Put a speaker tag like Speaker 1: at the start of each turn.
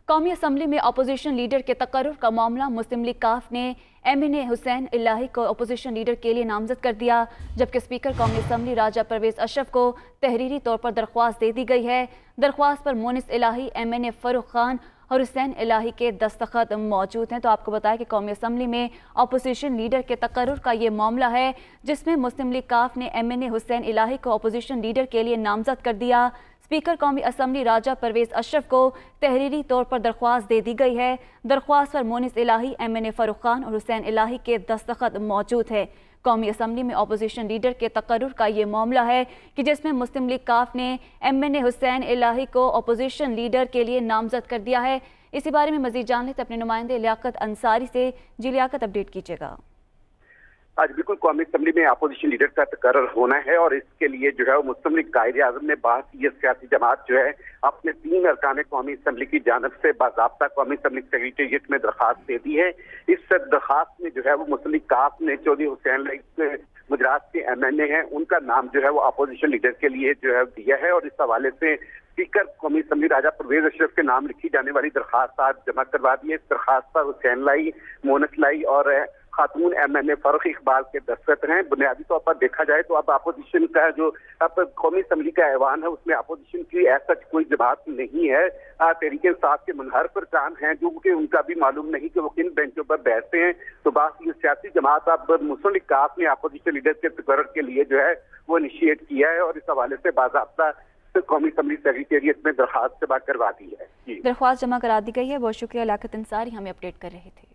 Speaker 1: कौमी असम्बली में opposition leader के तकर्रुर का मामला। मुस्लिम लीग काफ ने MNA हुसैन इलाही को अपोजिशन लीडर के लिए नामजद कर दिया, जबकि स्पीकर कौमी असम्बली राजा परवेज अशरफ को तहरीरी तौर पर दरख्वास्त दे दी गई है। दरख्वास्त पर मोनिस इलाही, MNA फरूख खान और हुसैन इलाही के दस्तखत मौजूद हैं। तो आपको बताया कि कौमी असम्बली में अपोजिशन लीडर के तकर्रुर का ये मामला है, जिसमें मुस्लिम लीग काफ ने MNA हुसैन इलाही को अपोजिशन लीडर के लिए नामजद कर दिया। स्पीकर कौमी असम्बली राजा परवेज अशरफ को तहरीरी तौर पर दरख्वास्त दे दी गई है। दरख्वास्त पर मोनिस इलाही, MNA फरूख खान और हुसैन इलाही के दस्तखत मौजूद है। कौमी असम्बली में अपोजिशन लीडर के तकर्रुर का ये मामला है कि जिसमें मुस्लिम लीग काफ ने MNA हुसैन इलाही को अपोजिशन लीडर के लिए नामजद कर दिया है। इसी बारे में मजीद जान लेते अपने नुमाइंदे लियाकत अंसारी से। जी लियाकत, अपडेट कीजिएगा।
Speaker 2: आज बिल्कुल कौमी असम्बली में अपोजिशन लीडर का तकर्रर होना है और इसके लिए जो है वो मुस्लिम लीग कायद-ए-आज़म ने ये सियासी जमात जो है अपने 3 अरकान कौमी असम्बली की जानब से बाज़ाब्ता कौमी असम्बली सेक्रेटेरिएट में दरख्वास्त दे दी है। इस दरख्वास्त में जो है वो मुस्लिम लीग काफ ने चौधरी हुसैन गुजरात के MNA हैं, उनका नाम जो है वो अपोजिशन लीडर के लिए जो है दिया है और इस हवाले से स्पीकर कौमी असम्बली राजा परवेज अशरफ के नाम लिखी जाने वाली दरख्वास्त आज जमा करवा दी है। इस दरख्वास्त पर हुसैन लाई, मोनस लाई और खातून MNA फरूख इकबाल के दस्तखत हैं। बुनियादी तौर पर देखा जाए तो अब अपोजिशन का जो अब कौमी असम्बली का ऐवान है उसमें अपोजिशन की ऐसा कोई जमात नहीं है। तहरीक इंसाफ के मुनहर फरकान हैं जो कि उनका भी मालूम नहीं कि वो किन बेंचों पर बैठते हैं। तो बस ये सियासी जमात अब मुस्लिम लीग काफ ने अपोजिशन लीडर के तकर्रुर के लिए जो है वो इनिशिएट किया है और इस हवाले से बाज़ाब्ता कौमी असम्बली सेक्रेटेरिएट में दरख्वास्त जमा करवा दी है।
Speaker 1: दरख्वास्त जमा करा दी गई है। बहुत शुक्रिया लियाकत अंसारी, हमें अपडेट कर रहे थे।